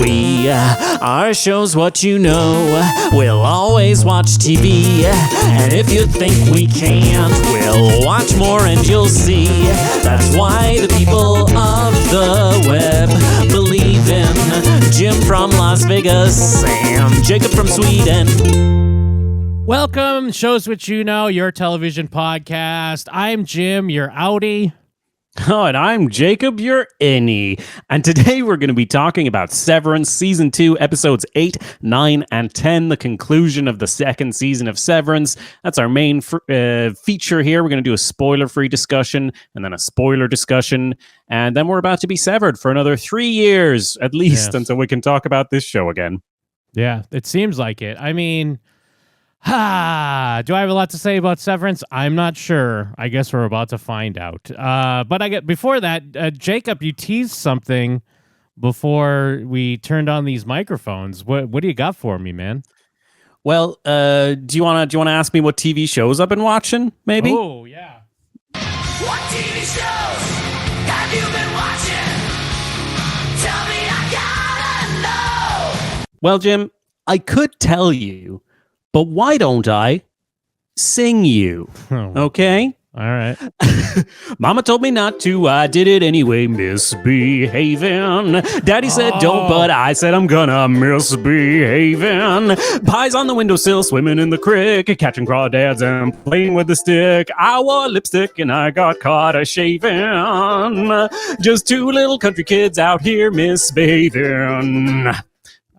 Our show's what you know. We'll always watch TV. And if you think we can't, we'll watch more and you'll see. That's why the people of the web believe in Jim from Las Vegas and Jakob from Sweden. Welcome, Shows What You Know, your television podcast. I'm Jim, your outie. Oh, and I'm Jakob, your Edi. And today we're going to be talking about Severance Season 2, Episodes 8, 9, and 10, the conclusion of the second season of Severance. That's our main feature here. We're going to do a spoiler-free discussion, and then a spoiler discussion, and then we're about to be severed for another 3 years, at least, until we can talk about this show again. Yeah, it seems like it. I mean... do I have a lot to say about Severance? I'm not sure. I guess we're about to find out. But before that, Jakob, you teased something before we turned on these microphones. What do you got for me, man? Well, do you wanna ask me what TV shows I've been watching? Maybe. Oh yeah. What TV shows have you been watching? Tell me, I gotta know. Well, Jim, I could tell you. But why don't I sing you? Okay? All right. Mama told me not to. I did it anyway, misbehaving. Daddy said don't, but I said I'm gonna misbehaving. Pies on the windowsill, swimming in the creek, catching crawdads and playing with the stick. I wore lipstick and I got caught a-shaving. Just two little country kids out here misbehaving.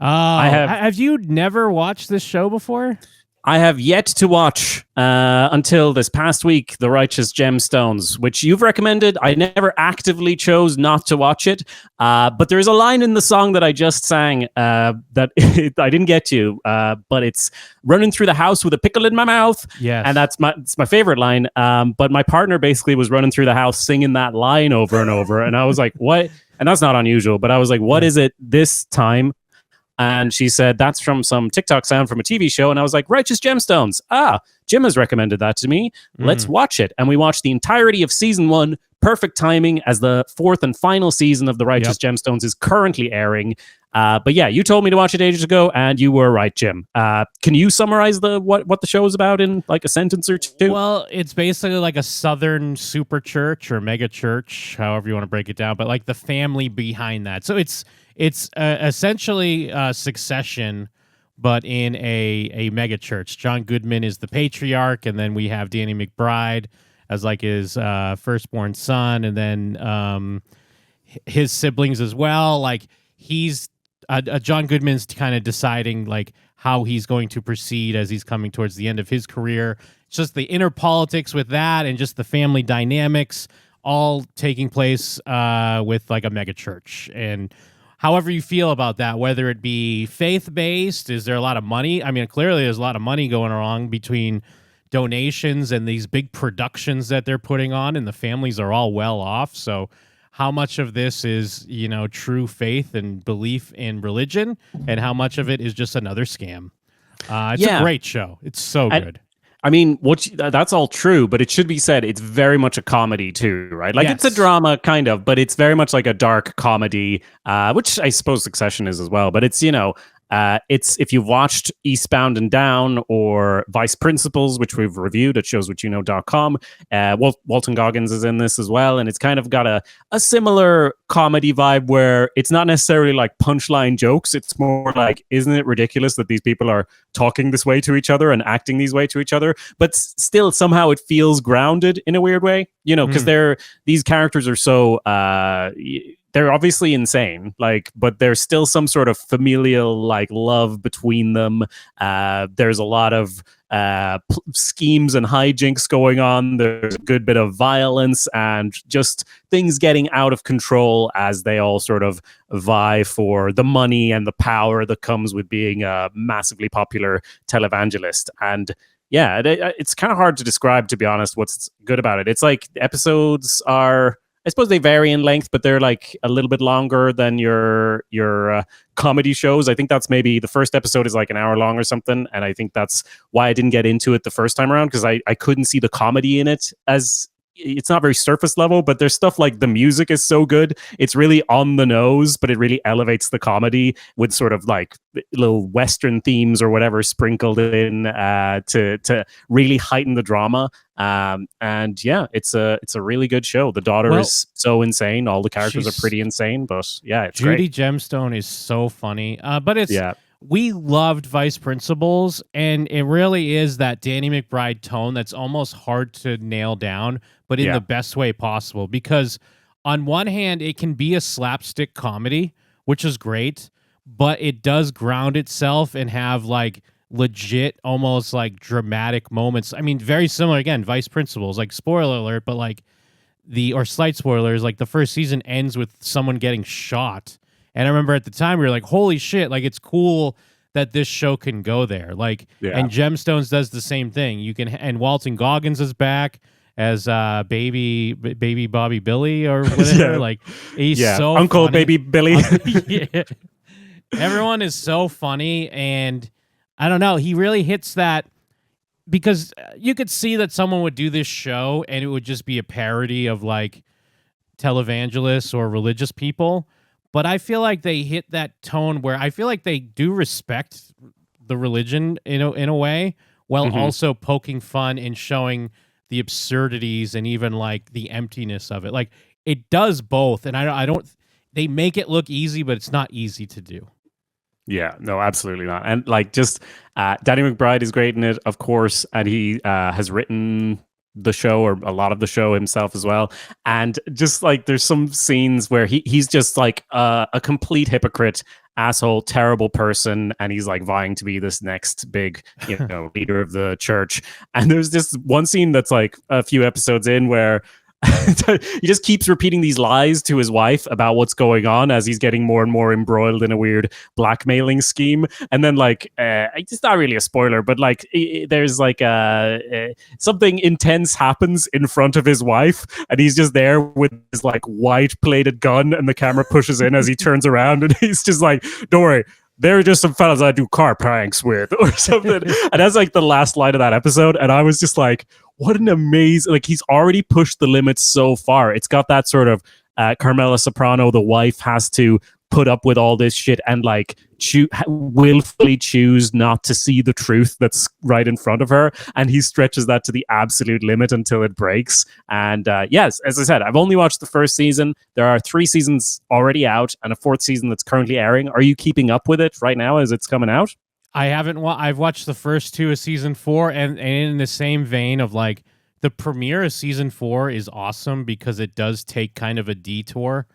Have you never watched this show before? I have yet to watch until this past week, The Righteous Gemstones, which you've recommended. I never actively chose not to watch it, but there's a line in the song that I just sang that I didn't get to, but it's running through the house with a pickle in my mouth. Yes. And it's my favorite line. But my partner basically was running through the house singing that line over and over. And I was like, what? And that's not unusual, but I was like, what is it this time? And she said, that's from some TikTok sound from a TV show. And I was like, Righteous Gemstones. Jim has recommended that to me. Let's watch it. And we watched the entirety of season 1. Perfect timing as the 4th and final season of The Righteous Gemstones is currently airing. But yeah, you told me to watch it ages ago, and you were right, Jim. Can you summarize what the show is about in like a sentence or two? Well, it's basically like a southern super church or mega church, however you want to break it down, but like the family behind that. So it's essentially Succession, but in a mega church. John Goodman is the patriarch, and then we have Danny McBride as like his firstborn son, and then his siblings as well. Like he's John Goodman's kind of deciding like how he's going to proceed as he's coming towards the end of his career. It's just the inner politics with that, and just the family dynamics all taking place with like a mega church. And however you feel about that, whether it be faith-based, is there a lot of money? I mean, clearly there's a lot of money going along between donations and these big productions that they're putting on, and the families are all well off. So how much of this is, true faith and belief in religion, and how much of it is just another scam? It's a great show. It's so good. I mean, that's all true, but it should be said, it's very much a comedy too, right? Like It's a drama kind of, but it's very much like a dark comedy, which I suppose Succession is as well. But it's, it's if you've watched Eastbound and Down or Vice Principals, which we've reviewed at showswhatyouknow.com, Walton Goggins is in this as well. And it's kind of got a similar comedy vibe where it's not necessarily like punchline jokes. It's more like, isn't it ridiculous that these people are talking this way to each other and acting these way to each other? But still somehow it feels grounded in a weird way, because these characters are so... they're obviously insane, but there's still some sort of familial love between them. There's a lot of schemes and hijinks going on. There's a good bit of violence and just things getting out of control as they all sort of vie for the money and the power that comes with being a massively popular televangelist. And yeah, it's kind of hard to describe, to be honest, what's good about it. It's like the episodes are... I suppose they vary in length, but they're like a little bit longer than your comedy shows. I think that's maybe the first episode is like an hour long or something. And I think that's why I didn't get into it the first time around, because I couldn't see the comedy in it as it's not very surface level, but there's stuff like the music is so good. It's really on the nose, but it really elevates the comedy with sort of like little Western themes or whatever sprinkled in to really heighten the drama. And yeah, it's a really good show. The daughter is so insane. All the characters are pretty insane, but yeah, it's Judy great. Gemstone is so funny. But it's Yeah. we loved Vice Principals, and it really is that Danny McBride tone that's almost hard to nail down, but in the best way possible. Because on one hand, it can be a slapstick comedy, which is great, but it does ground itself and have like legit, almost like dramatic moments. I mean, very similar again, Vice Principals, like spoiler alert, but like or slight spoilers, like the first season ends with someone getting shot. And I remember at the time we were like, holy shit, like it's cool that this show can go there. Like, and Gemstones does the same thing. You can, and Walton Goggins is back as baby Bobby Billy or whatever. Like he's so Uncle funny. Baby Billy. Everyone is so funny, and I don't know, he really hits that, because you could see that someone would do this show and it would just be a parody of like televangelists or religious people. But I feel like they hit that tone where I feel like they do respect the religion in a way, while also poking fun and showing the absurdities and even like the emptiness of it. Like it does both, and I don't. They make it look easy, but it's not easy to do. Yeah, no, absolutely not. And like just Danny McBride is great in it, of course, and he has written the show, or a lot of the show himself as well. And just like there's some scenes where he's just like a complete hypocrite, asshole, terrible person, and he's like vying to be this next big, leader of the church. And there's this one scene that's like a few episodes in where he just keeps repeating these lies to his wife about what's going on as he's getting more and more embroiled in a weird blackmailing scheme. And then like it's not really a spoiler, but like there's like something intense happens in front of his wife, and he's just there with his like white plated gun, and the camera pushes in as he turns around, and he's just like, don't worry, there are just some fellas I do car pranks with or something. And that's like the last line of that episode. And I was just like, what an amazing, like he's already pushed the limits so far. It's got that sort of Carmela Soprano, the wife has to put up with all this shit and like willfully choose not to see the truth that's right in front of her. And he stretches that to the absolute limit until it breaks. And yes, as I said, I've only watched the first season. There are 3 seasons already out and a 4th season that's currently airing. Are you keeping up with it right now as it's coming out? I haven't. I've watched the first 2 of season 4, and in the same vein of like the premiere of season 4 is awesome because it does take kind of a detour,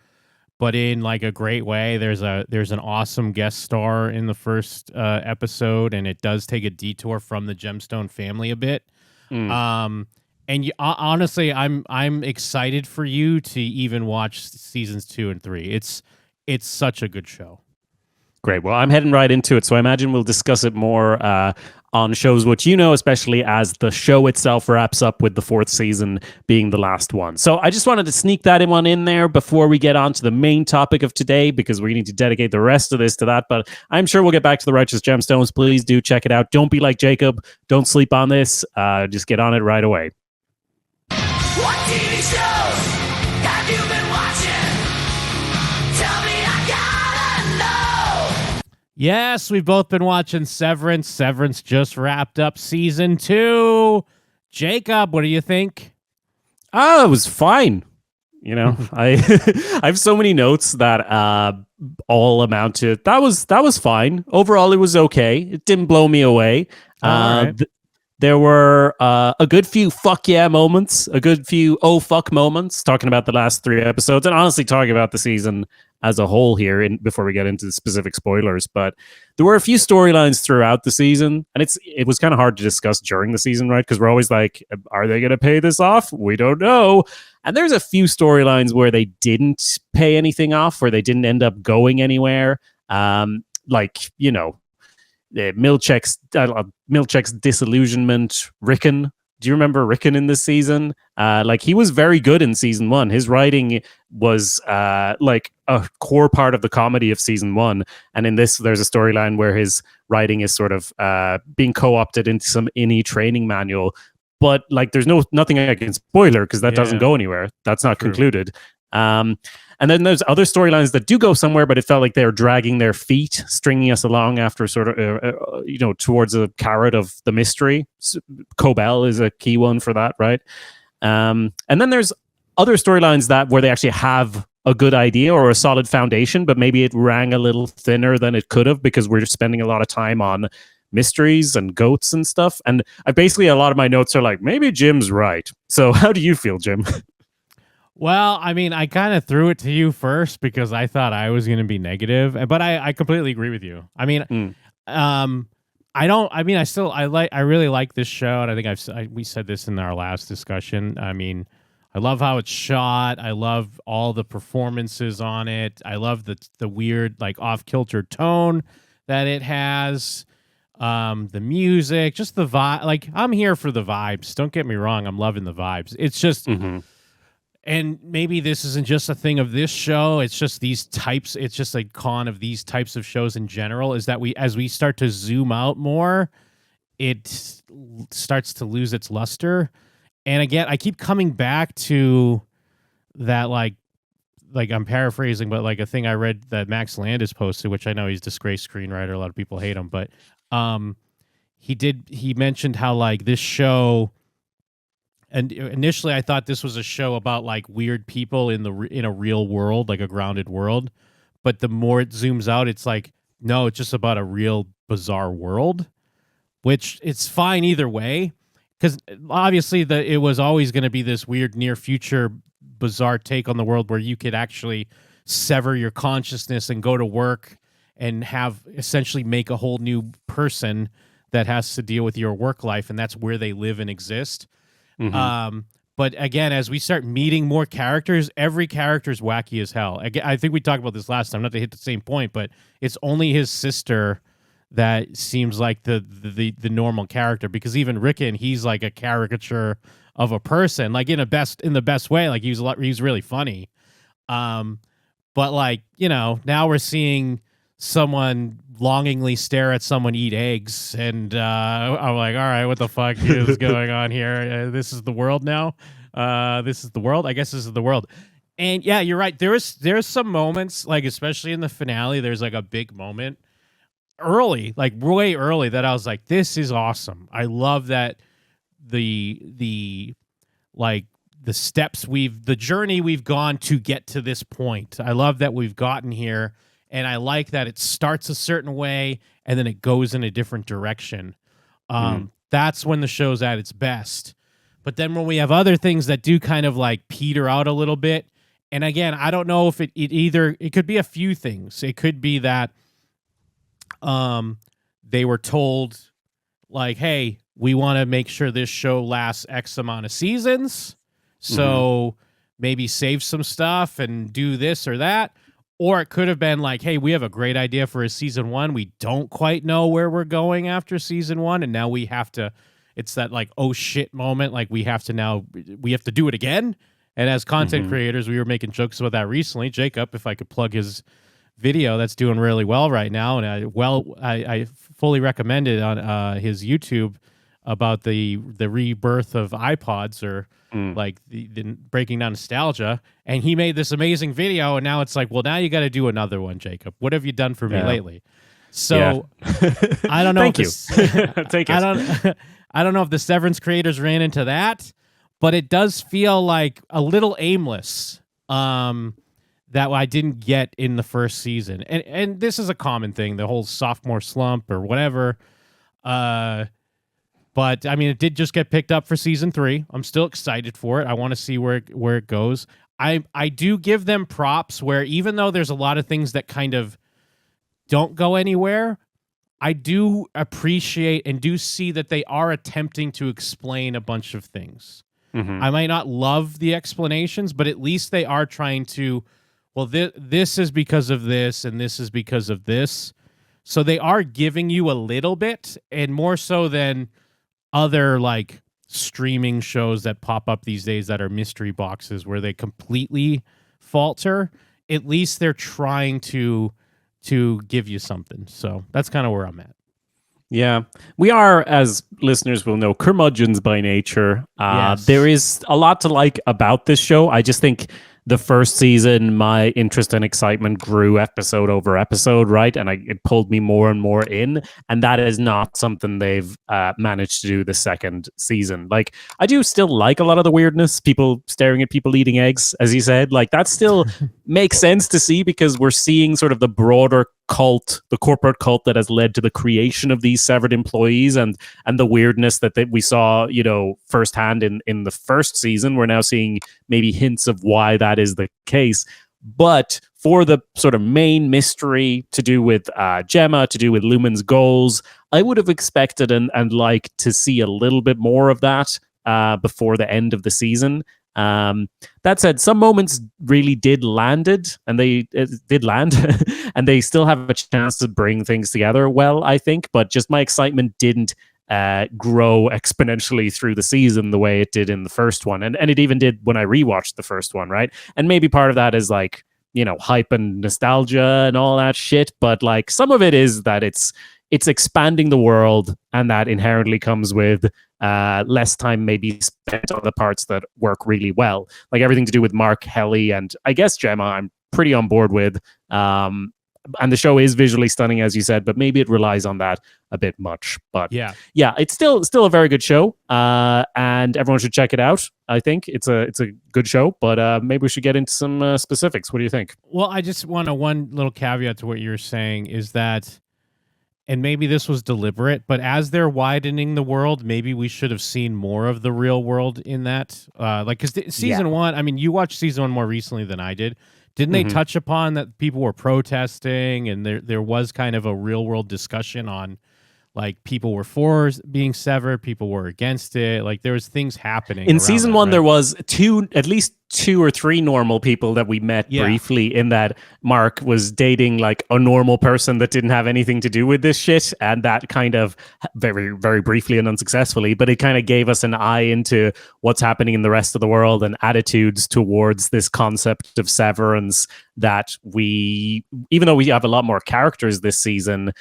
but in like a great way. There's an awesome guest star in the first episode, and it does take a detour from the Gemstone family a bit. And honestly, I'm excited for you to even watch seasons 2 and 3. It's such a good show. Great. Well, I'm heading right into it, so I imagine we'll discuss it more on Shows What You Know, especially as the show itself wraps up with the 4th season being the last one. So I just wanted to sneak that one in there before we get on to the main topic of today, because we need to dedicate the rest of this to that. But I'm sure we'll get back to the Righteous Gemstones. Please do check it out. Don't be like Jacob. Don't sleep on this. Just get on it right away. What TV shows have you been watching? Tell me, I gotta know. Yes, we've both been watching Severance. Severance just wrapped up season 2. Jacob, what do you think? It was fine. I I have so many notes that all amount to that was fine. Overall, it was okay. It didn't blow me away. Right. There were a good few fuck yeah moments, a good few oh fuck moments, talking about the last 3 episodes, and honestly talking about the season as a whole here before we get into the specific spoilers. But there were a few storylines throughout the season, and it was kind of hard to discuss during the season, right? Because we're always like, are they going to pay this off? We don't know. And there's a few storylines where they didn't pay anything off, where they didn't end up going anywhere. Milchek's disillusionment. Rickon. Do you remember Rickon in this season? He was very good in season 1. His writing was like a core part of the comedy of season 1. And in this, there's a storyline where his writing is sort of being co-opted into some INI training manual. but like there's nothing I can spoiler because that doesn't go anywhere. That's not concluded. And then there's other storylines that do go somewhere, but it felt like they were dragging their feet, stringing us along after sort of, towards a carrot of the mystery. Cobel is a key one for that, right? And then there's other storylines where they actually have a good idea or a solid foundation, but maybe it rang a little thinner than it could have because we're just spending a lot of time on mysteries and goats and stuff. And a lot of my notes are like, maybe Jim's right. So how do you feel, Jim? Well, I mean, I kind of threw it to you first because I thought I was going to be negative, but I completely agree with you. I mean, I really like this show, and I think we said this in our last discussion. I mean, I love how it's shot. I love all the performances on it. I love the weird, like, off-kilter tone that it has. The music, just the vibe. Like, I'm here for the vibes. Don't get me wrong. I'm loving the vibes. It's just... And maybe this isn't just a thing of this show. It's just these types. It's just a con of these types of shows in general. Is that as we start to zoom out more, it starts to lose its luster. And again, I keep coming back to that, like I'm paraphrasing, but like a thing I read that Max Landis posted, which I know he's a disgraced screenwriter. A lot of people hate him, but he mentioned how like this show. And initially, I thought this was a show about like weird people in a real world, like a grounded world. But the more it zooms out, it's like, no, it's just about a real bizarre world, which it's fine either way. Because obviously, it was always going to be this weird near future bizarre take on the world where you could actually sever your consciousness and go to work and have essentially make a whole new person that has to deal with your work life. And that's where they live and exist. But again, as we start meeting more characters, every character is wacky as hell. I think we talked about this last time, not to hit the same point, but it's only his sister that seems like the normal character, because even Rickon, he's like a caricature of a person, like in the best way. Like he's really funny. But like, now we're seeing someone longingly stare at someone eat eggs, and I'm like, all right, what the fuck is going on here? This is the world now. This is the world. I guess this is the world. And yeah, you're right. There's some moments, like especially in the finale, there's like a big moment early, like way early, that I was like, this is awesome. I love that the journey we've gone to get to this point. I love that we've gotten here. And I like that it starts a certain way and then it goes in a different direction. That's when the show's at its best. But then when we have other things that do kind of like peter out a little bit, and again, I don't know if it could be a few things. It could be that they were told like, hey, we want to make sure this show lasts X amount of seasons. So maybe save some stuff and do this or that. Or it could have been like, hey, we have a great idea for a season 1. We don't quite know where we're going after season 1. And now we have to, it's that like, oh shit moment. Like we have to do it again. And as content creators, we were making jokes about that recently. Jakob, if I could plug his video, that's doing really well right now. And I fully recommend it on his YouTube about the rebirth of iPods, or like the breaking down nostalgia. And he made this amazing video, and now it's like, well, now you got to do another one, Jakob. What have you done for me lately? So I don't know. Thank you. Take it. I don't know if the Severance creators ran into that, but it does feel like a little aimless. That I didn't get in the first season, and this is a common thing, the whole sophomore slump or whatever. But I mean, it did just get picked up for season 3. I'm still excited for it. I want to see where it goes. I do give them props where, even though there's a lot of things that kind of don't go anywhere, I do appreciate and do see that they are attempting to explain a bunch of things. I might not love the explanations, but at least they are trying to, well, this is because of this, and this is because of this. So they are giving you a little bit, and more so than other like streaming shows that pop up these days that are mystery boxes where they completely falter. At least they're trying to give you something. So that's kind of where I'm at. Yeah, we are, as listeners will know, curmudgeons by nature. Yes. There is a lot to like about this show. I just think the first season, my interest and excitement grew episode over episode, right? And it pulled me more and more in. And that is not something they've managed to do the second season. Like, I do still like a lot of the weirdness, people staring at people eating eggs, as you said. Like, that still makes sense to see because we're seeing sort of the broader cult, the corporate cult that has led to the creation of these severed employees and the weirdness that we saw, firsthand in the first season. We're now seeing maybe hints of why that is the case. But for the sort of main mystery to do with Gemma, to do with Lumen's goals, I would have expected and like to see a little bit more of that before the end of the season. That said, some moments really did landed, and they did land, and they still have a chance to bring things together well, I think. But just my excitement didn't grow exponentially through the season the way it did in the first one, and it even did when I rewatched the first one, right? And maybe part of that is like hype and nostalgia and all that shit, but like some of it is that it's expanding the world, and that inherently comes with less time maybe spent on the parts that work really well, like everything to do with Mark, Helly, and I guess Gemma. I'm pretty on board with. And the show is visually stunning, as you said, but maybe it relies on that a bit much. But yeah, it's still a very good show, and everyone should check it out. I think it's a good show, but maybe we should get into some specifics. What do you think? Well, I just want one little caveat to what you're saying is that, and maybe this was deliberate, but as they're widening the world, maybe we should have seen more of the real world in that. Because season one, I mean, you watched season one more recently than I did. Didn't they touch upon that people were protesting, and there was kind of a real world discussion on, like, people were for being severed, people were against it. Like, there was things happening. In season one, right? There was at least two or three normal people that we met briefly, in that Mark was dating like a normal person that didn't have anything to do with this shit, and that kind of very, very briefly and unsuccessfully, but it kind of gave us an eye into what's happening in the rest of the world and attitudes towards this concept of severance that even though we have a lot more characters this season,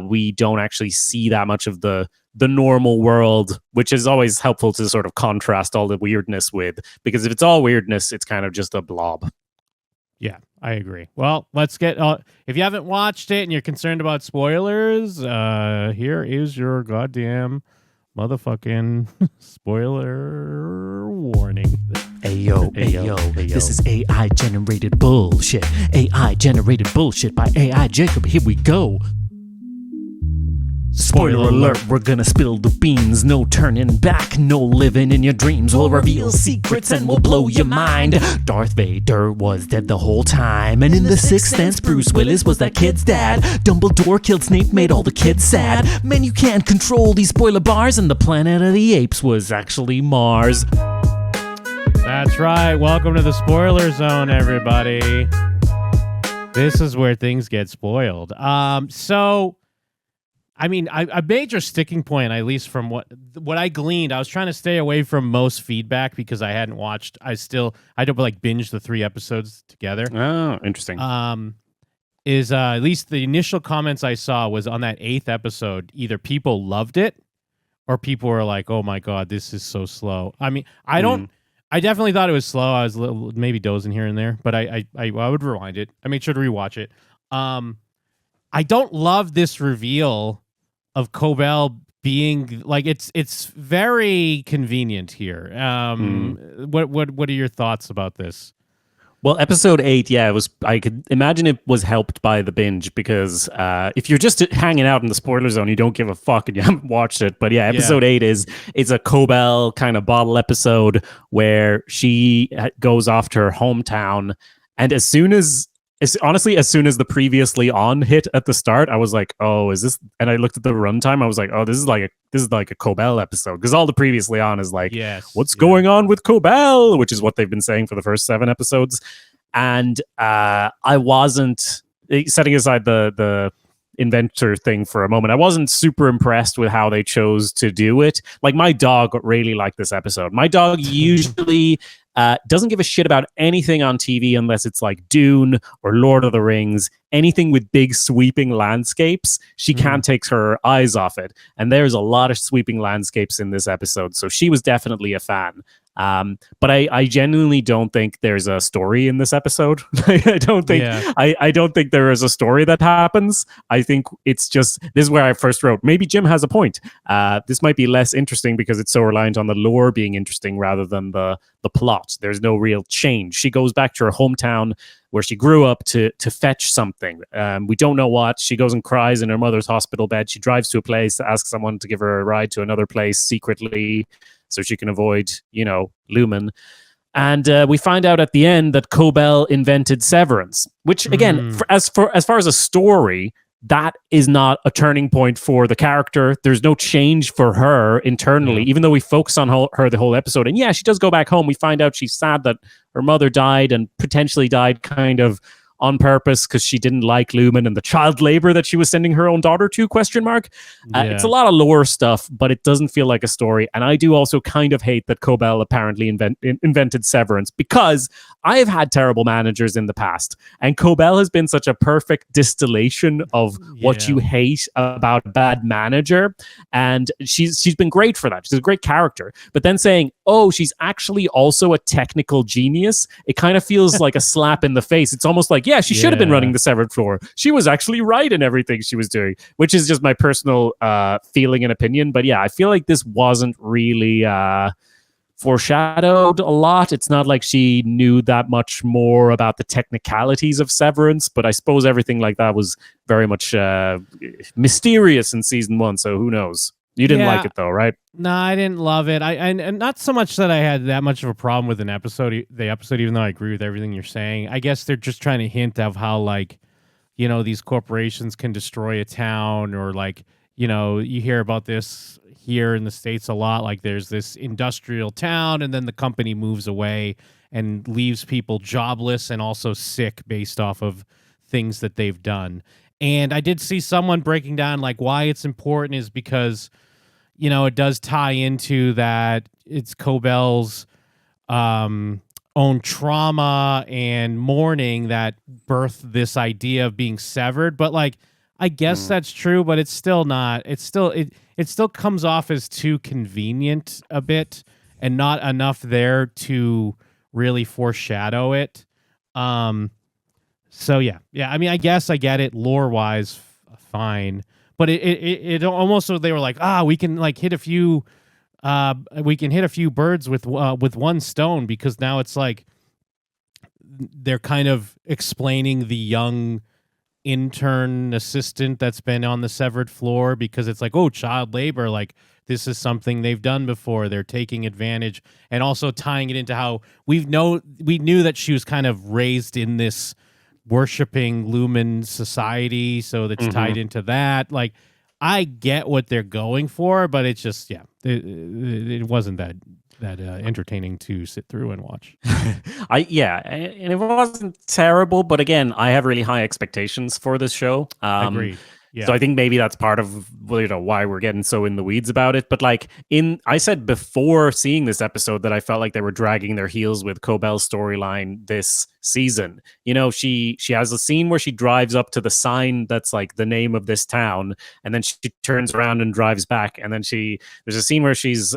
we don't actually see that much of the normal world, which is always helpful to sort of contrast all the weirdness with, because if it's all weirdness, it's kind of just a blob. Yeah, I agree. Well, let's get, if you haven't watched it and you're concerned about spoilers, here is your goddamn motherfucking spoiler warning. Ayo, this is AI generated bullshit. AI generated bullshit by AI Jakob. Here we go. Spoiler alert, we're gonna spill the beans. No turning back, no living in your dreams. We'll reveal secrets and we'll blow your mind. Darth Vader was dead the whole time, and in The Sixth Sense, Bruce Willis was that kid's dad. Dumbledore killed Snape, made all the kids sad. Man, you can't control these spoiler bars, and the planet of the apes was actually Mars. That's right. Welcome to the spoiler zone, everybody. This is where things get spoiled. So, I mean, a major sticking point, at least from what I gleaned, I was trying to stay away from most feedback because I hadn't watched. I don't like binge the 3 episodes together. Oh, interesting. Is at least the initial comments I saw was on that 8th episode. Either people loved it, or people were like, "Oh my god, this is so slow." I mean, I definitely thought it was slow. I was maybe dozing here and there, but I would rewind it. I made sure to rewatch it. I don't love this reveal of Cobel being like, it's very convenient here. What are your thoughts about this? Well, episode 8, it was. I could imagine it was helped by the binge, because if you're just hanging out in the spoiler zone, you don't give a fuck and you haven't watched it. But episode 8 is a Cobel kind of bottle episode where she goes off to her hometown, and as soon as the previously on hit at the start, I was like, "Oh, is this?" And I looked at the runtime. I was like, "Oh, this is like a Cobel episode," because all the previously on is like, "What's going on with Cobel?" which is what they've been saying for the first 7 episodes. And I wasn't, setting aside the inventor thing for a moment, I wasn't super impressed with how they chose to do it. Like, my dog really liked this episode. My dog usually Doesn't give a shit about anything on TV unless it's like Dune or Lord of the Rings. Anything with big sweeping landscapes, she can't take her eyes off it. And there's a lot of sweeping landscapes in this episode, so she was definitely a fan. But I genuinely don't think there's a story in this episode. I don't think I don't think there is a story that happens. I think it's just, this is where I first wrote, maybe Jim has a point. This might be less interesting because it's so reliant on the lore being interesting rather than the plot. There's no real change. She goes back to her hometown where she grew up to fetch something. We don't know what. She goes and cries in her mother's hospital bed. She drives to a place to ask someone to give her a ride to another place secretly, so she can avoid, Lumen. And we find out at the end that Cobel invented Severance, which, again, as far as a story, that is not a turning point for the character. There's no change for her internally, even though we focus on her the whole episode. And yeah, she does go back home. We find out she's sad that her mother died and potentially died kind of on purpose because she didn't like Lumen and the child labor that she was sending her own daughter to, ? It's a lot of lore stuff, but it doesn't feel like a story. And I do also kind of hate that Cobel apparently invented Severance, because I have had terrible managers in the past, and Cobel has been such a perfect distillation of what you hate about a bad manager. And she's been great for that. She's a great character. But then saying, oh, she's actually also a technical genius, it kind of feels like a slap in the face. It's almost like, yeah, she should have been running the severed floor. She was actually right in everything she was doing, which is just my personal feeling and opinion. But yeah, I feel like this wasn't really foreshadowed a lot. It's not like she knew that much more about the technicalities of Severance, but I suppose everything like that was very much mysterious in season 1, so who knows? You didn't like it though, right? No, I didn't love it. And not so much that I had that much of a problem with the episode, even though I agree with everything you're saying. I guess they're just trying to hint of how, like, these corporations can destroy a town, or like, you hear about this here in the States a lot. Like, there's this industrial town, and then the company moves away and leaves people jobless and also sick based off of things that they've done. And I did see someone breaking down like why it's important is because, it does tie into that it's Cobel's own trauma and mourning that birthed this idea of being severed. But like, I guess that's true, but it's still not. It's still it still comes off as too convenient a bit, and not enough there to really foreshadow it. So yeah. I mean, I guess I get it lore wise, fine. But it almost, so they were like, we can like hit a few birds with one stone, because now it's like they're kind of explaining the young intern assistant that's been on the severed floor, because it's like, oh, child labor, like this is something they've done before. They're taking advantage, and also tying it into how we knew that she was kind of raised in this worshiping Lumen society, so that's tied into that. Like, I get what they're going for, but it's just it wasn't that entertaining to sit through and watch. And it wasn't terrible, but again, I have really high expectations for this show. Agreed. Yeah. So I think maybe that's part of why we're getting so in the weeds about it. But like I said before seeing this episode that I felt like they were dragging their heels with Cobel's storyline this season. She has a scene where she drives up to the sign that's like the name of this town, and then she turns around and drives back. And then there's a scene where she's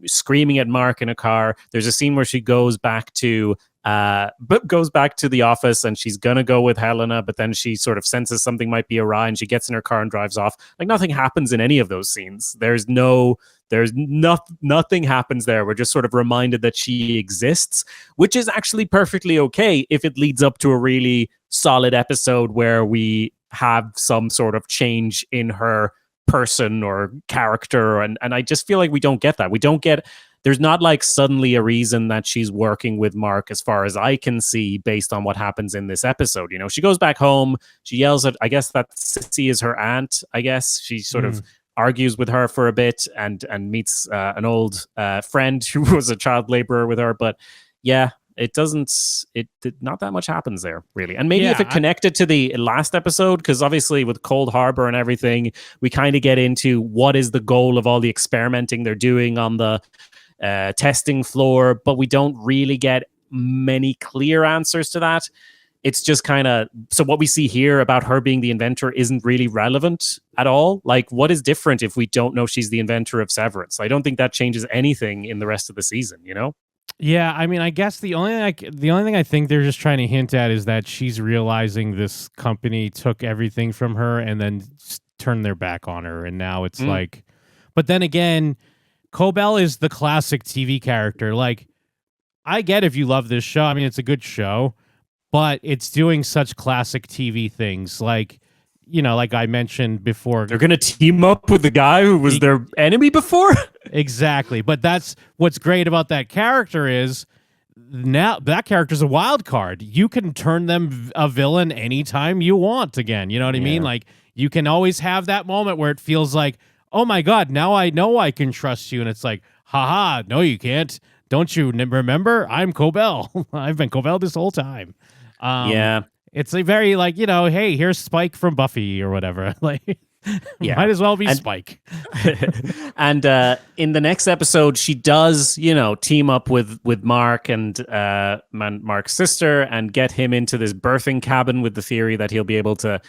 screaming at Mark in a car. There's a scene where she goes back to the office, and she's gonna go with Helena, but then she sort of senses something might be awry, and she gets in her car and drives off. Like, nothing happens in any of those scenes. Nothing happens there. We're just sort of reminded that she exists, which is actually perfectly okay if it leads up to a really solid episode where we have some sort of change in her person or character, and I just feel like we don't get that. There's not like suddenly a reason that she's working with Mark, as far as I can see, based on what happens in this episode. She goes back home, she yells at, I guess that Sissy is her aunt, I guess. She sort of argues with her for a bit and meets an old friend who was a child laborer with her. But yeah, not that much happens there, really. And maybe if it connected to the last episode, because obviously with Cold Harbor and everything, we kind of get into what is the goal of all the experimenting they're doing on the testing floor, but we don't really get many clear answers to that. It's just kind of, so what we see here about her being the inventor isn't really relevant at all. Like, what is different if we don't know she's the inventor of Severance? I don't think that changes anything in the rest of the season, you know? Yeah, I mean, I guess the only thing I think they're just trying to hint at is that she's realizing this company took everything from her and then turned their back on her, and now it's like. But then again, Cobel is the classic TV character. Like, I get if you love this show. I mean, it's a good show, but it's doing such classic TV things, like. You know, like I mentioned before, they're going to team up with the guy who was their enemy before. Exactly. But that's what's great about that character is now that character's a wild card. You can turn them a villain anytime you want again. You know what I mean? Like, you can always have that moment where it feels like, oh my God, now I know I can trust you. And it's like, haha, no, you can't. Don't you remember? I'm Cobel. I've been Cobel this whole time. It's a very, like, you know, hey, here's Spike from Buffy or whatever. Like, might as well be Spike. And in the next episode, she does, you know, team up with Mark and Mark's sister and get him into this birthing cabin with the theory that he'll be able to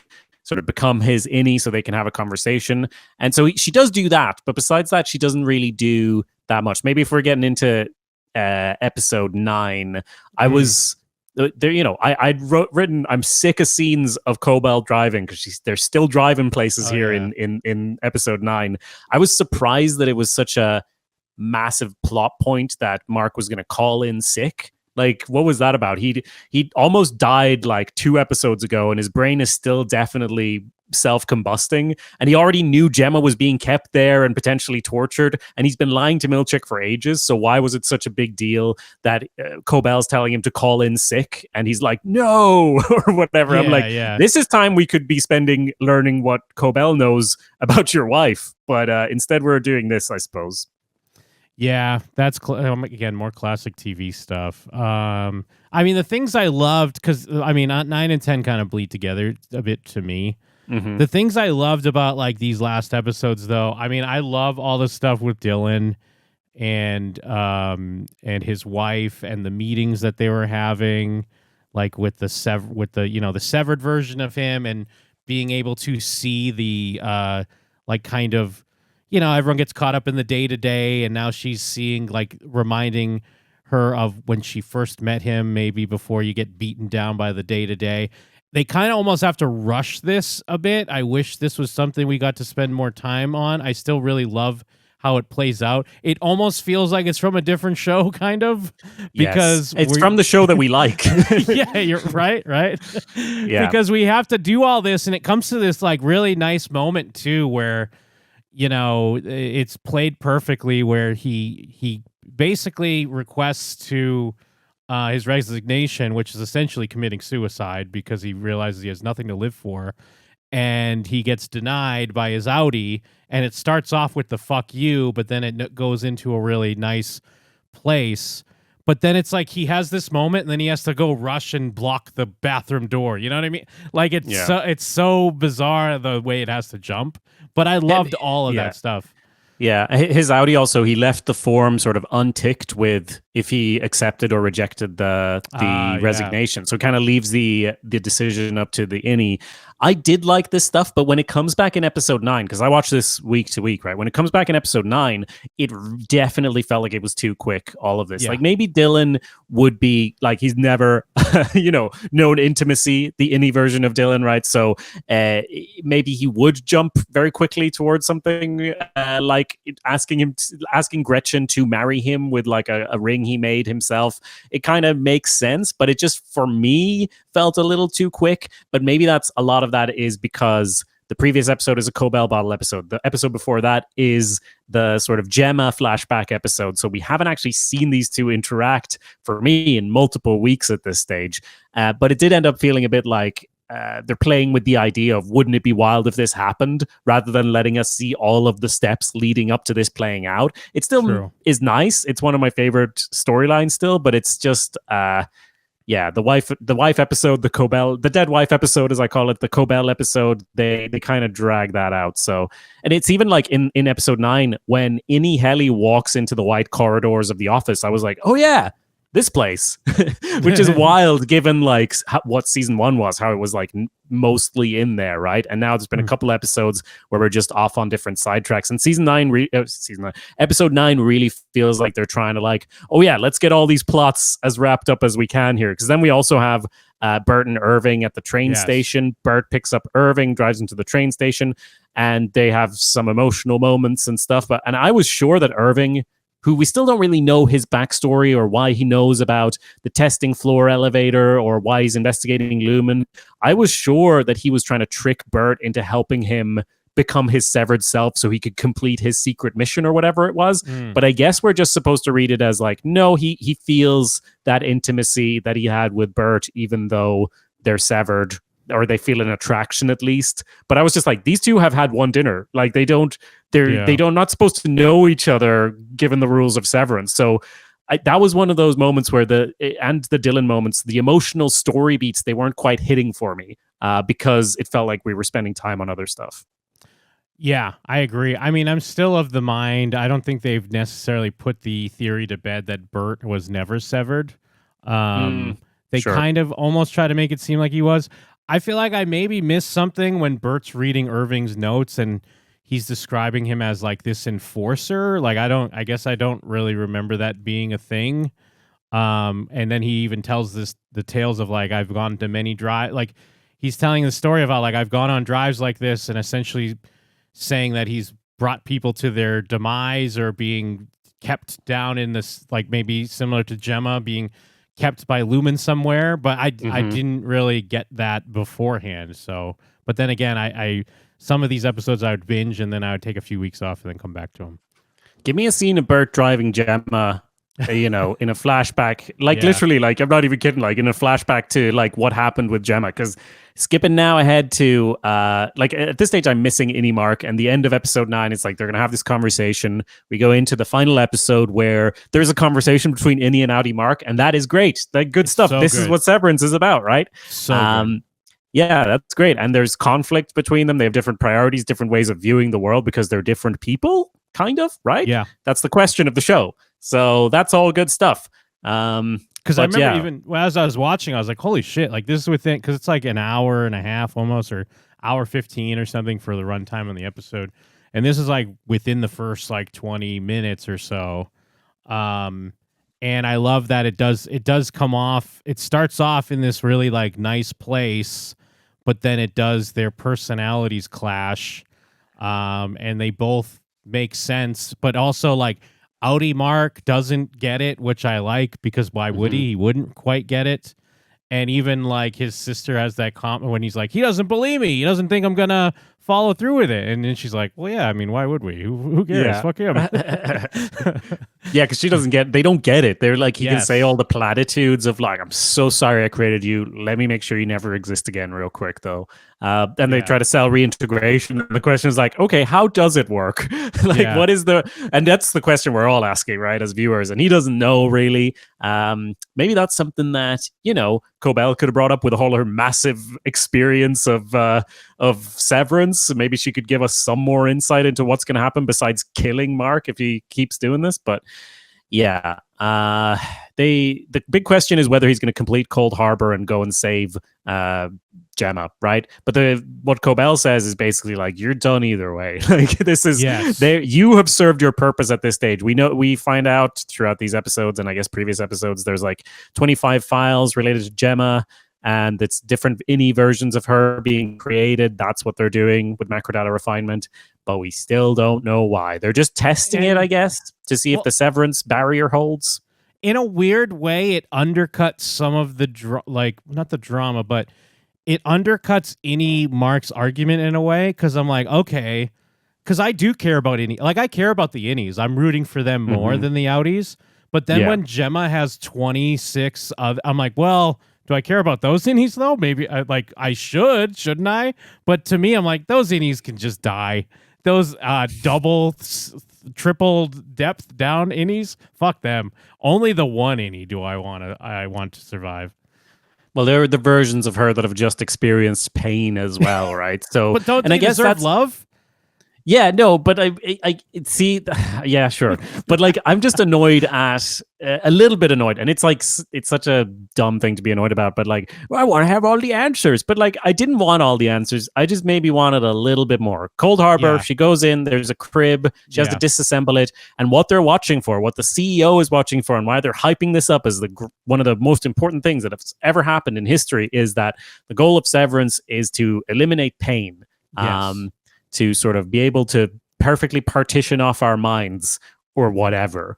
sort of become his innie so they can have a conversation. And so she does do that. But besides that, she doesn't really do that much. Maybe if we're getting into episode 9, I was... There, you know, I'd written. I'm sick of scenes of Cobel driving because they're still driving places here in episode 9. I was surprised that it was such a massive plot point that Mark was going to call in sick. Like, what was that about? He almost died like 2 episodes ago, and his brain is still definitely self-combusting, and he already knew Gemma was being kept there and potentially tortured, and he's been lying to Milchick for ages. So why was it such a big deal that Cobel's telling him to call in sick, and he's like, no, or whatever? I'm like, this is time we could be spending learning what Cobel knows about your wife, but instead we're doing this, I suppose. Yeah, that's again more classic TV stuff. I mean, the things I loved, because I mean, 9 and 10 kind of bleed together a bit to me. Mm-hmm. The things I loved about like these last episodes, though, I mean, I love all the stuff with Dylan and his wife and the meetings that they were having, like with the severed version of him, and being able to see the like kind of, you know, everyone gets caught up in the day to day, and now she's seeing, like, reminding her of when she first met him, maybe before you get beaten down by the day to day. They kind of almost have to rush this a bit. I wish this was something we got to spend more time on. I still really love how it plays out. It almost feels like it's from a different show, kind of, because it's from the show that we like. Yeah, you're right. Yeah, because we have to do all this, and it comes to this like really nice moment too, where, you know, it's played perfectly, where he basically requests to his resignation, which is essentially committing suicide because he realizes he has nothing to live for, and he gets denied by his Audi, and it starts off with the fuck you, but then it goes into a really nice place. But then it's like he has this moment, and then he has to go rush and block the bathroom door. You know what I mean? Like, it's so bizarre the way it has to jump. But I loved all of that stuff. Yeah, his Audi also, he left the form sort of unticked with if he accepted or rejected the resignation. So it kind of leaves the decision up to the innie. I did like this stuff, but when it comes back in episode 9, because I watch this week to week, right? When it comes back in episode 9, it definitely felt like it was too quick, all of this. Yeah. Like, maybe Dylan would be, like, he's never, known intimacy, the innie version of Dylan, right? So maybe he would jump very quickly towards something like asking Gretchen to marry him with, like, a ring he made himself. It kind of makes sense, but it just, for me, felt a little too quick. But maybe that's a lot of that is because the previous episode is a Cobel bottle episode. The episode before that is the sort of Gemma flashback episode. So we haven't actually seen these two interact, for me, in multiple weeks at this stage. But it did end up feeling a bit like they're playing with the idea of, wouldn't it be wild if this happened, rather than letting us see all of the steps leading up to this playing out. It still is nice. It's one of my favorite storylines still, but it's just the wife episode, the Cobel, the dead wife episode, as I call it, the Cobel episode, they kind of drag that out. So, and it's even like in episode 9 when Innie Helly walks into the white corridors of the office, I was like, oh yeah, this place, which is wild given like what season 1 was, how it was like mostly in there, right? And now there's been a couple episodes where we're just off on different sidetracks. And episode 9 really feels like they're trying to like, oh yeah, let's get all these plots as wrapped up as we can here. Because then we also have Bert and Irving at the train station. Bert picks up Irving, drives into the train station, and they have some emotional moments and stuff. And I was sure that Irving, who we still don't really know his backstory or why he knows about the testing floor elevator or why he's investigating Lumen. I was sure that he was trying to trick Bert into helping him become his severed self so he could complete his secret mission or whatever it was. But I guess we're just supposed to read it as like, no, he feels that intimacy that he had with Bert, even though they're severed, or they feel an attraction at least. But I was just like, these two have had one dinner. Like they don't not supposed to know each other given the rules of Severance. So that was one of those moments where the Dylan moments, the emotional story beats, they weren't quite hitting for me because it felt like we were spending time on other stuff. Yeah, I agree. I mean, I'm still of the mind, I don't think they've necessarily put the theory to bed that Bert was never severed. They kind of almost try to make it seem like he was. I feel like I maybe missed something when Bert's reading Irving's notes and he's describing him as like this enforcer. Like I guess I don't really remember that being a thing. And then he even tells the tales of like, I've gone to many drives. Like he's telling the story about like, I've gone on drives like this, and essentially saying that he's brought people to their demise or being kept down in this, like maybe similar to Gemma being kept by Lumen somewhere, but I didn't really get that beforehand. So, but then again, I some of these episodes I would binge and then I would take a few weeks off and then come back to them. Give me a scene of Bert driving Gemma, in a flashback, like literally, like I'm not even kidding, like in a flashback to like what happened with Gemma. Because skipping now ahead to like at this stage, I'm missing Innie Mark, and the end of episode 9. It's like they're gonna have this conversation. We go into the final episode where there's a conversation between Innie and Edi Mark, and that is great. Like good stuff. So this is what Severance is about, right? So yeah, that's great. And there's conflict between them. They have different priorities, different ways of viewing the world because they're different people, kind of, right? Yeah, that's the question of the show. So that's all good stuff. Because I remember even as I was watching, I was like, holy shit, like this is within, because it's like an hour and a half almost, or hour 15 or something for the runtime on the episode. And this is like within the first like 20 minutes or so. And I love that it does come off. It starts off in this really like nice place, but then their personalities clash. And they both make sense, but also like, Edi Mark doesn't get it, which I like, because why would he? He wouldn't quite get it. And even like his sister has that comment when he's like, he doesn't believe me. He doesn't think I'm going to follow through with it. And then she's like, well, yeah, I mean, why would we? Who cares? Yeah. Fuck him. Yeah, because they don't get it. They're like, he can say all the platitudes of like, I'm so sorry I created you. Let me make sure you never exist again real quick, though. And they try to sell reintegration. And the question is like, okay, how does it work? Like, what is and that's the question we're all asking, right, as viewers. And he doesn't know really. Maybe that's something that, Cobel could have brought up with all her massive experience of Severance. Maybe she could give us some more insight into what's going to happen besides killing Mark if he keeps doing this. But yeah, the big question is whether he's going to complete Cold Harbor and go and save Gemma, right? But what Cobel says is basically like, you're done either way. Like this is you have served your purpose at this stage. We find out throughout these episodes, and I guess previous episodes, there's like 25 files related to Gemma, and it's different Innie versions of her being created. That's what they're doing with macrodata refinement, but we still don't know why. They're just testing it, I guess, to see if the Severance barrier holds. In a weird way, it undercuts some of the not the drama, but it undercuts Innie Mark's argument in a way, because I'm like, okay, because I do care about Innie. Like, I care about the Innies. I'm rooting for them more than the Outies. But then when Gemma has 26, I'm like, well, do I care about those Innies though? Maybe I shouldn't I? But to me, I'm like, those Innies can just die. Those triple depth down Innies, fuck them. Only the one Innie I want to survive. Well, there are the versions of her that have just experienced pain as well, right? So, But don't and they I guess deserve that's love? yeah, no, but I see, yeah, sure, but like I'm just annoyed at a little bit annoyed, and it's like it's such a dumb thing to be annoyed about. But like, well, I want to have all the answers, but like I didn't want all the answers. I just maybe wanted a little bit more. Cold Harbor, Yeah. she goes in. There's a crib. She has to Yeah. disassemble it, and what they're watching for, what the CEO is watching for, and why they're hyping this up as one of the most important things that has ever happened in history is that the goal of Severance is to eliminate pain. Yes. To sort of be able to perfectly partition off our minds or whatever.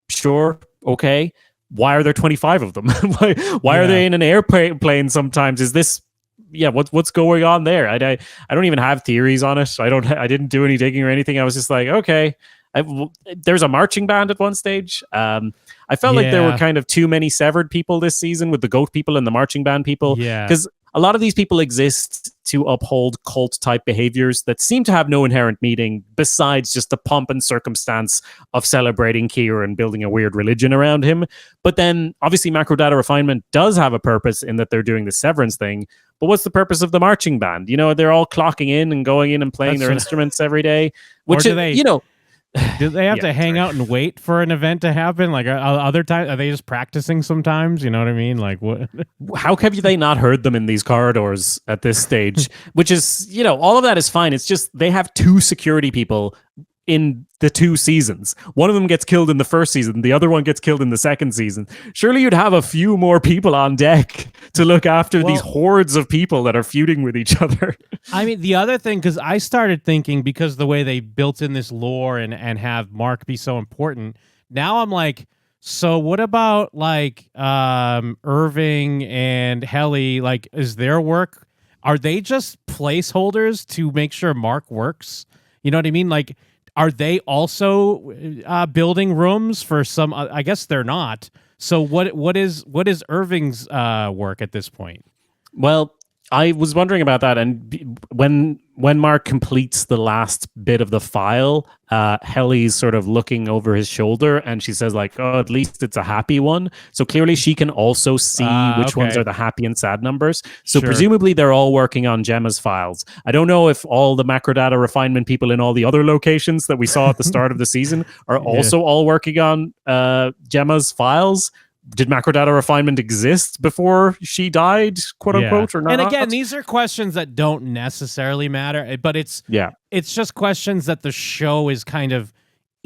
Sure, okay. Why are there 25 of them? why are they in an airplane sometimes? Is this what's going on there? I don't even have theories on it. I didn't do any digging or anything. I was just like, okay. There's a marching band at one stage. I felt like there were kind of too many severed people this season with the goat people and the marching band people. Yeah. Because a lot of these people exist to uphold cult type behaviors that seem to have no inherent meaning besides just the pomp and circumstance of celebrating Kier and building a weird religion around him. But then obviously macrodata refinement does have a purpose in that they're doing the Severance thing. But what's the purpose of the marching band? You know, they're all clocking in and going in and playing their instruments every day, which is, you know, do they have to hang out and wait for an event to happen? Like other times, are they just practicing sometimes? You know what I mean? Like what? How have they not heard them in these corridors at this stage? Which is, you know, all of that is fine. It's just they have two security people in the two seasons. One of them gets killed in the first season. The other one gets killed in the second season. Surely you'd have a few more people on deck to look after these hordes of people that are feuding with each other. I mean, the other thing, because I started thinking, because the way they built in this lore and have Mark be so important, now I'm like, so what about like Irving and Helly? Like, is their work, are they just placeholders to make sure Mark works? You know what I mean? Like, are they also building rooms for some? I guess they're not. So what is Irving's work at this point? Well, I was wondering about that, and when Mark completes the last bit of the file, Helly's sort of looking over his shoulder, and she says like, "Oh, at least it's a happy one." So clearly, she can also see which ones are the happy and sad numbers. So presumably, they're all working on Gemma's files. I don't know if all the macrodata refinement people in all the other locations that we saw at the start of the season are also all working on Gemma's files. Did macrodata refinement exist before she died, quote unquote, or not? And again, these are questions that don't necessarily matter, but it's just questions that the show is kind of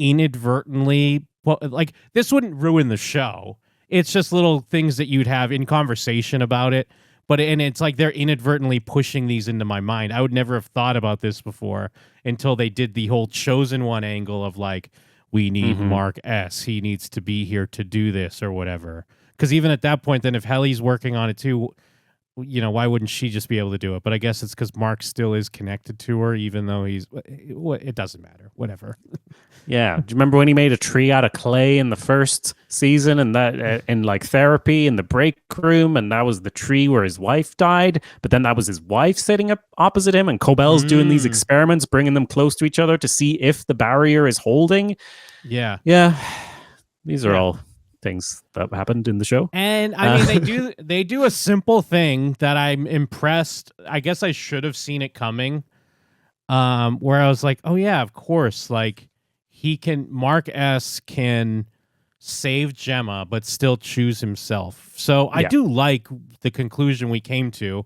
inadvertently, well, like this wouldn't ruin the show. It's just little things that you'd have in conversation about it. And it's like they're inadvertently pushing these into my mind. I would never have thought about this before until they did the whole Chosen One angle of like, we need Mark S. He needs to be here to do this or whatever. Because even at that point, then if Helly's working on it too, you know, why wouldn't she just be able to do it? But I guess it's because Mark still is connected to her, even though it doesn't matter. Whatever. Yeah. Do you remember when he made a tree out of clay in the first season, and that in like therapy in the break room, and that was the tree where his wife died, but then that was his wife sitting up opposite him, and Cobel's doing these experiments, bringing them close to each other to see if the barrier is holding. Yeah. These are all things that happened in the show. And I mean, they do a simple thing that I'm impressed. I guess I should have seen it coming. Where I was like, oh yeah, of course. Like Mark S can save Gemma, but still choose himself. So I do like the conclusion we came to.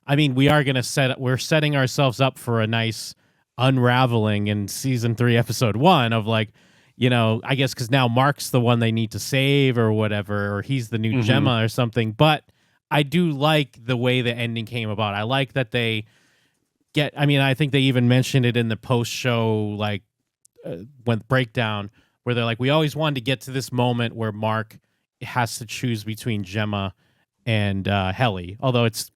I mean, we're setting ourselves up for a nice unraveling in season 3, episode 1 of like, you know, I guess because now Mark's the one they need to save or whatever, or he's the new Gemma or something. But I do like the way the ending came about. I like that they I think they even mentioned it in the post-show, like, when breakdown, where they're like, we always wanted to get to this moment where Mark has to choose between Gemma and Helly. Although it's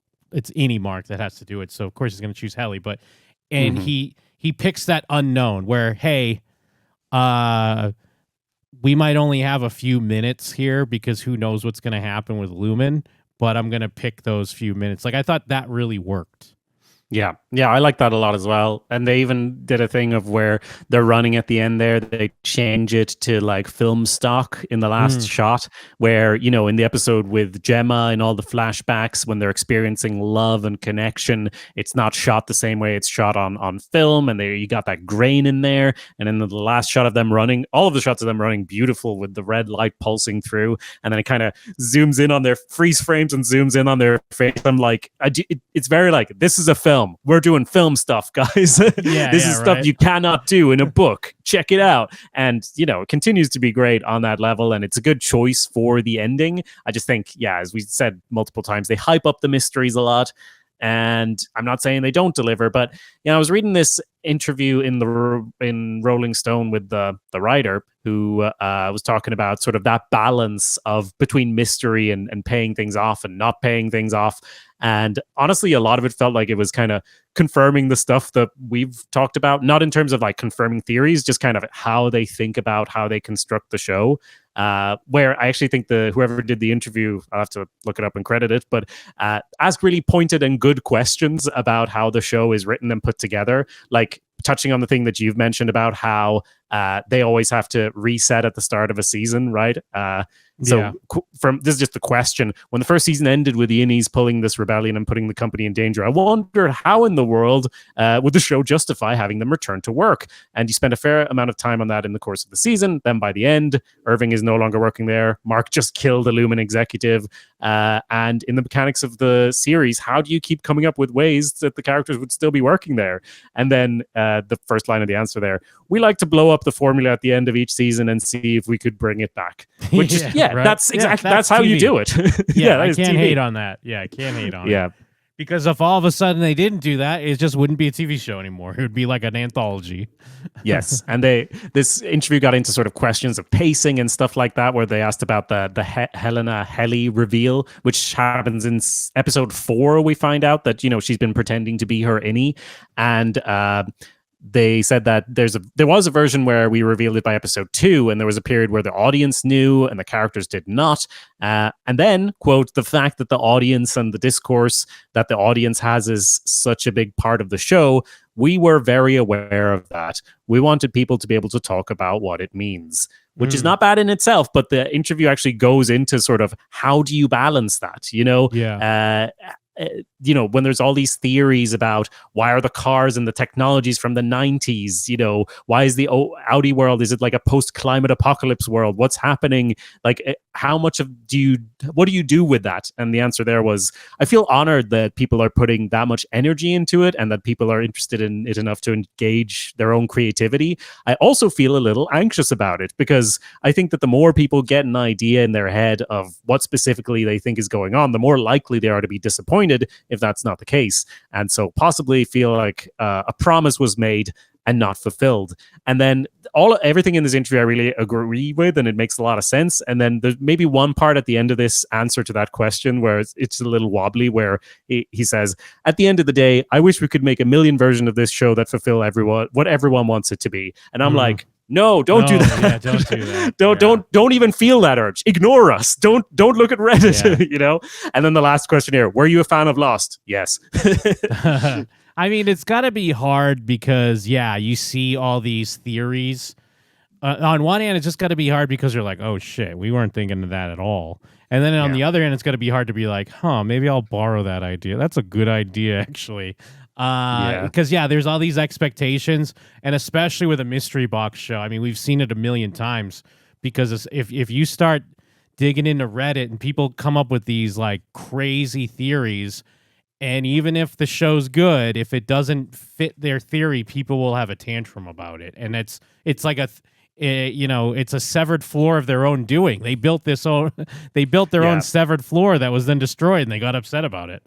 any Mark that has to do it. So, of course, he's going to choose Helly. But, and he picks that unknown where, hey, we might only have a few minutes here because who knows what's going to happen with Lumen, but I'm going to pick those few minutes. Like, I thought that really worked. Yeah, I like that a lot as well. And they even did a thing of where they're running at the end there. They change it to like film stock in the last shot, where, in the episode with Gemma and all the flashbacks when they're experiencing love and connection, it's not shot the same way it's shot on film. And you got that grain in there. And then the last shot of them running, all of the shots of them running beautiful with the red light pulsing through. And then it kind of zooms in on their freeze frames and zooms in on their face. I'm like, it's very like, this is a film. We're doing film stuff, guys. This is stuff you cannot do in a book. Check it out. And, it continues to be great on that level. And it's a good choice for the ending. I just think, as we said multiple times, they hype up the mysteries a lot. And I'm not saying they don't deliver, but I was reading this interview in Rolling Stone with the writer who was talking about sort of that balance of between mystery and paying things off and not paying things off. And honestly, a lot of it felt like it was kind of confirming the stuff that we've talked about, not in terms of like confirming theories, just kind of how they think about how they construct the show. Where I actually think whoever did the interview, I'll have to look it up and credit it, but asked really pointed and good questions about how the show is written and put together, like touching on the thing that you've mentioned about how they always have to reset at the start of a season, right? This is just the question. When the first season ended with the Innies pulling this rebellion and putting the company in danger, I wondered how in the world would the show justify having them return to work? And you spend a fair amount of time on that in the course of the season. Then by the end, Irving is no longer working there. Mark just killed a Lumen executive. And in the mechanics of the series, how do you keep coming up with ways that the characters would still be working there? And then the first line of the answer there, we like to blow up the formula at the end of each season and see if we could bring it back. Which is, right? That's exactly, that's how TV. You do it. I can't hate on that. Yeah, I can't hate on it. Because if all of a sudden they didn't do that, it just wouldn't be a TV show anymore. It would be like an anthology. Yes, and this interview got into sort of questions of pacing and stuff like that, where they asked about the Helena Heli reveal, which happens in episode 4. We find out that she's been pretending to be her Innie, and they said that there was a version where we revealed it by episode 2, and there was a period where the audience knew and the characters did not. And then, quote, the fact that the audience and the discourse that the audience has is such a big part of the show, we were very aware of that. We wanted people to be able to talk about what it means, which is not bad in itself, but the interview actually goes into sort of how do you balance that, when there's all these theories about why are the cars and the technologies from the 90s, why is the Audi world, is it like a post-climate apocalypse world? What's happening? Like, what do you do with that? And the answer there was, I feel honored that people are putting that much energy into it and that people are interested in it enough to engage their own creativity. I also feel a little anxious about it because I think that the more people get an idea in their head of what specifically they think is going on, the more likely they are to be disappointed if that's not the case. And so possibly feel like a promise was made and not fulfilled. And then everything in this interview I really agree with, and it makes a lot of sense. And then there's maybe one part at the end of this answer to that question where it's a little wobbly, where he says, at the end of the day, I wish we could make a million versions of this show that fulfill what everyone wants it to be. And I'm like, no, don't do that. Yeah, don't do that. Don't even feel that urge. Ignore us. Don't look at Reddit, And then the last question here, were you a fan of Lost? Yes. I mean, it's got to be hard because, you see all these theories. On one hand, it's just got to be hard because you're like, oh, shit, we weren't thinking of that at all. And then on the other hand, it's got to be hard to be like, maybe I'll borrow that idea. That's a good idea, actually. Because there's all these expectations, and especially with a mystery box show. I mean, we've seen it a million times because if you start digging into Reddit and people come up with these like crazy theories, and even if the show's good, if it doesn't fit their theory, people will have a tantrum about it, and it's like it's a severed floor of their own doing. They built their own severed floor that was then destroyed, and they got upset about it.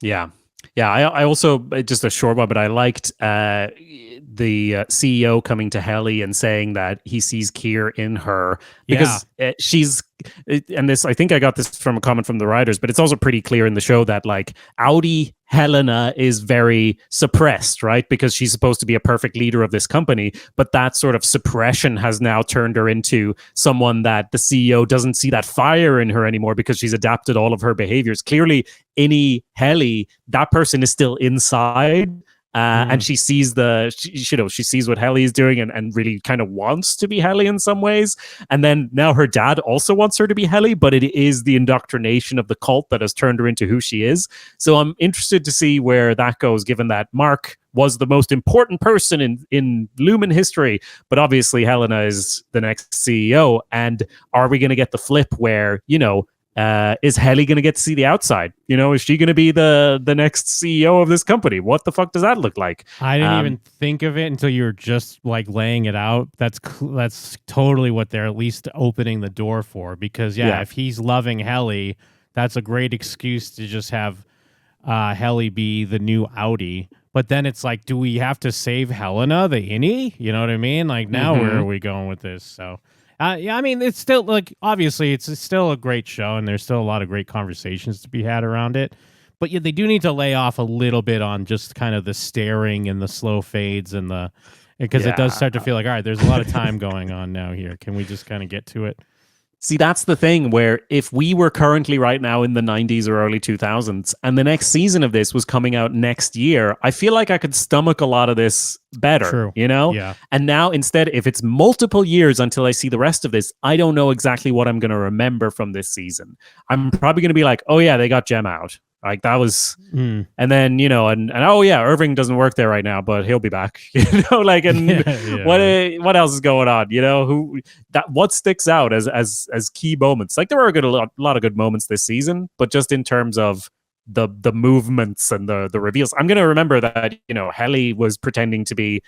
Yeah. Yeah, I also, just a short one, but I liked the CEO coming to Heli and saying that he sees Keir in her because she's, and this, I think I got this from a comment from the writers, but it's also pretty clear in the show that like Audi, Helena is very suppressed, right? Because she's supposed to be a perfect leader of this company, but that sort of suppression has now turned her into someone that the CEO doesn't see that fire in her anymore because she's adapted all of her behaviors. Clearly, any Helly, that person is still inside. And she sees she sees what Helly is doing and really kind of wants to be Helly in some ways. And then now her dad also wants her to be Helly, but it is the indoctrination of the cult that has turned her into who she is. So I'm interested to see where that goes, given that Mark was the most important person in Lumen history, but obviously Helena is the next CEO. And are we going to get the flip where, is Helly going to get to see the outside? Is she going to be the next CEO of this company? What the fuck does that look like? I didn't even think of it until you were just like laying it out. That's totally what they're at least opening the door for. Because if he's loving Helly, that's a great excuse to just have Helly be the new Audi. But then it's like, do we have to save Helena, the innie? You know what I mean? Like now, where are we going with this? So. I mean, it's still obviously it's still a great show, and there's still a lot of great conversations to be had around it. But they do need to lay off a little bit on just kind of the staring and the slow fades because it does start to feel like, all right, there's a lot of time going on now here. Can we just kind of get to it? See, that's the thing where if we were currently right now in the 90s or early 2000s and the next season of this was coming out next year, I feel like I could stomach a lot of this better, True. Yeah. And now instead, if it's multiple years until I see the rest of this, I don't know exactly what I'm going to remember from this season. I'm probably going to be like, oh yeah, they got Jem out. Like that was, and then, and oh yeah, Irving doesn't work there right now, but he'll be back, what else is going on? What sticks out as key moments? Like there were a lot of good moments this season, but just in terms of the movements and the reveals, I'm going to remember that, Helena was pretending to be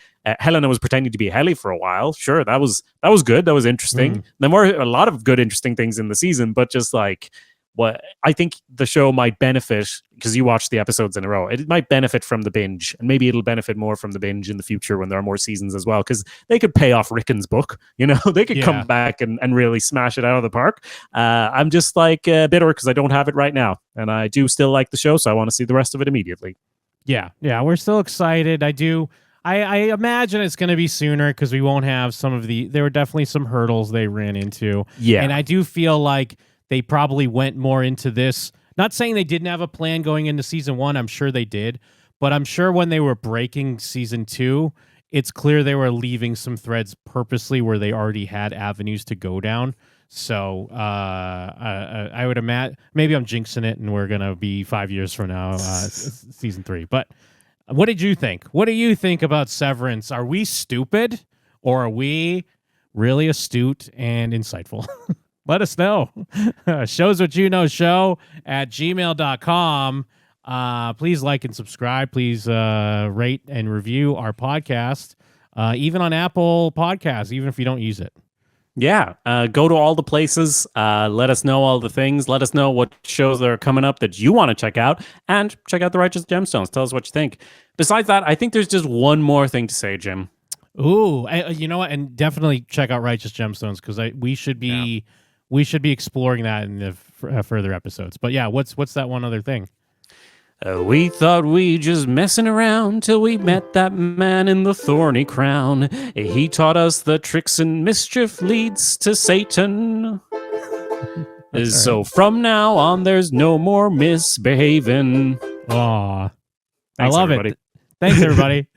Helly for a while. Sure. That was good. That was interesting. There were a lot of good, interesting things in the season, but just like, what I think the show might benefit, because you watch the episodes in a row, it might benefit from the binge, and maybe it'll benefit more from the binge in the future when there are more seasons as well, because they could pay off Rickon's book, they could come back and really smash it out of the park. I'm just like bitter because I don't have it right now, and I do still like the show, so I want to see the rest of it immediately. Yeah, we're still excited. I imagine it's going to be sooner because we won't have there were definitely some hurdles they ran into. Yeah, and I do feel like they probably went more into this. Not saying they didn't have a plan going into season 1. I'm sure they did. But I'm sure when they were breaking season 2, it's clear they were leaving some threads purposely where they already had avenues to go down. So I would imagine, maybe I'm jinxing it and we're going to be 5 years from now, season 3. But what did you think? What do you think about Severance? Are we stupid or are we really astute and insightful? Let us know. Showswhatyouknowshow at gmail.com. Please like and subscribe. Please rate and review our podcast, even on Apple Podcasts, even if you don't use it. Yeah, go to all the places. Let us know all the things. Let us know what shows that are coming up that you want to check out. And check out the Righteous Gemstones. Tell us what you think. Besides that, I think there's just one more thing to say, Jim. Ooh, you know what? And definitely check out Righteous Gemstones, because we should be exploring that in the further episodes. But yeah, what's that one other thing? We thought we just messing around till we met that man in the thorny crown. He taught us the tricks and mischief leads to Satan. So from now on, there's no more misbehaving. Aw. Thanks, I love everybody. it. Thanks, everybody.